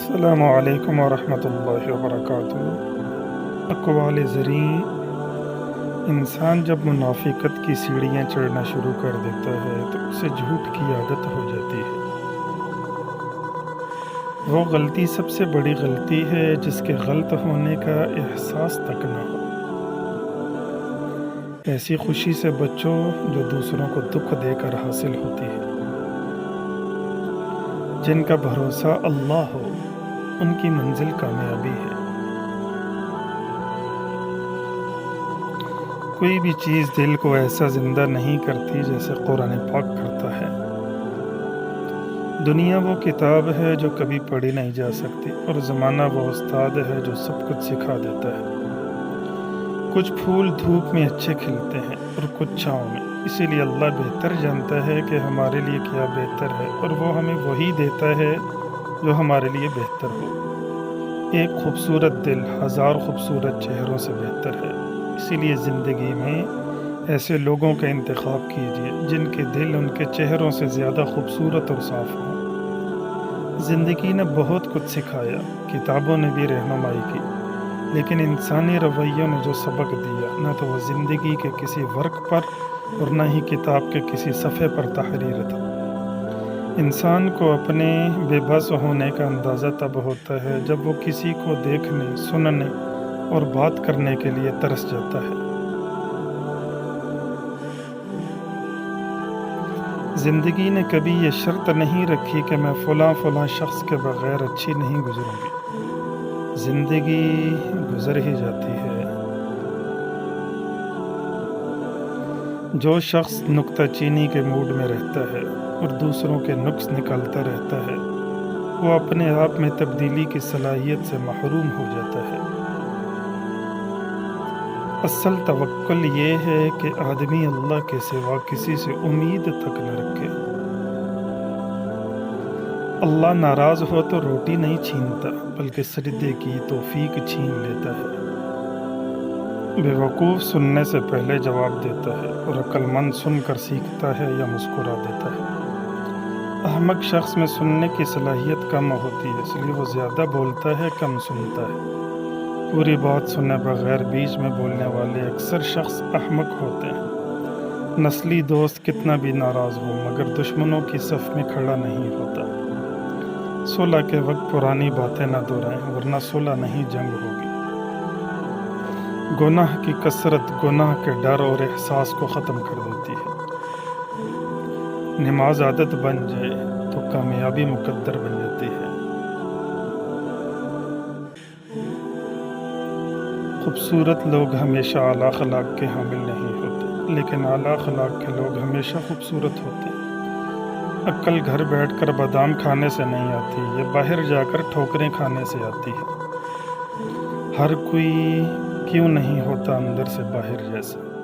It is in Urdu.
السلام علیکم ورحمۃ اللہ وبرکاتہ۔ اقوال زریں، انسان جب منافقت کی سیڑھیاں چڑھنا شروع کر دیتا ہے تو اسے جھوٹ کی عادت ہو جاتی ہے۔ وہ غلطی سب سے بڑی غلطی ہے جس کے غلط ہونے کا احساس تک نہ ہو۔ ایسی خوشی سے بچو جو دوسروں کو دکھ دے کر حاصل ہوتی ہے۔ جن کا بھروسہ اللہ ہو ان کی منزل کامیابی ہے۔ کوئی بھی چیز دل کو ایسا زندہ نہیں کرتی جیسے قرآن پاک کرتا ہے۔ دنیا وہ کتاب ہے جو کبھی پڑھی نہیں جا سکتی، اور زمانہ وہ استاد ہے جو سب کچھ سکھا دیتا ہے۔ کچھ پھول دھوپ میں اچھے کھلتے ہیں اور کچھ چھاؤں میں، اسی لیے اللہ بہتر جانتا ہے کہ ہمارے لیے کیا بہتر ہے، اور وہ ہمیں وہی دیتا ہے جو ہمارے لیے بہتر ہو۔ ایک خوبصورت دل ہزار خوبصورت چہروں سے بہتر ہے، اسی لیے زندگی میں ایسے لوگوں کا انتخاب کیجیے جن کے دل ان کے چہروں سے زیادہ خوبصورت اور صاف ہوں۔ زندگی نے بہت کچھ سکھایا، کتابوں نے بھی رہنمائی کی، لیکن انسانی رویوں نے جو سبق دیا، نہ تو وہ زندگی کے کسی ورق پر اور نہ ہی کتاب کے کسی صفحے پر تحریر تھا۔ انسان کو اپنے بے بس ہونے کا اندازہ تب ہوتا ہے جب وہ کسی کو دیکھنے، سننے اور بات کرنے کے لیے ترس جاتا ہے۔ زندگی نے کبھی یہ شرط نہیں رکھی کہ میں فلاں شخص کے بغیر اچھی نہیں گزروں گی۔ زندگی گزر ہی جاتی ہے۔ جو شخص نکتہ چینی کے موڈ میں رہتا ہے اور دوسروں کے نقص نکالتا رہتا ہے، وہ اپنے آپ میں تبدیلی کی صلاحیت سے محروم ہو جاتا ہے۔ اصل توکل یہ ہے کہ آدمی اللہ کے سوا کسی سے امید تک نہ رکھے۔ اللہ ناراض ہو تو روٹی نہیں چھینتا، بلکہ سجدے کی توفیق چھین لیتا ہے۔ بے وقوف سننے سے پہلے جواب دیتا ہے، اور عقل مند سن کر سیکھتا ہے یا مسکرا دیتا ہے۔ احمق شخص میں سننے کی صلاحیت کم ہوتی ہے، اس لیے وہ زیادہ بولتا ہے، کم سنتا ہے۔ پوری بات سنے بغیر بیچ میں بولنے والے اکثر شخص احمق ہوتے ہیں۔ نسلی دوست کتنا بھی ناراض ہو مگر دشمنوں کی صف میں کھڑا نہیں ہوتا۔ صلح کے وقت پرانی باتیں نہ دہرائیں، ورنہ صلح نہیں جنگ ہوگی۔ گناہ کی کثرت گناہ کے ڈر اور احساس کو ختم کر دیتی ہے۔ نماز عادت بن جائے تو کامیابی مقدر بن جاتی ہے۔ خوبصورت لوگ ہمیشہ اعلیٰ اخلاق کے حامل نہیں ہوتے، لیکن اعلیٰ اخلاق کے لوگ ہمیشہ خوبصورت ہوتے ہیں۔ عقل گھر بیٹھ کر بادام کھانے سے نہیں آتی، یہ باہر جا کر ٹھوکریں کھانے سے آتی ہے۔ ہر کوئی کیوں نہیں ہوتا اندر سے باہر جیسا۔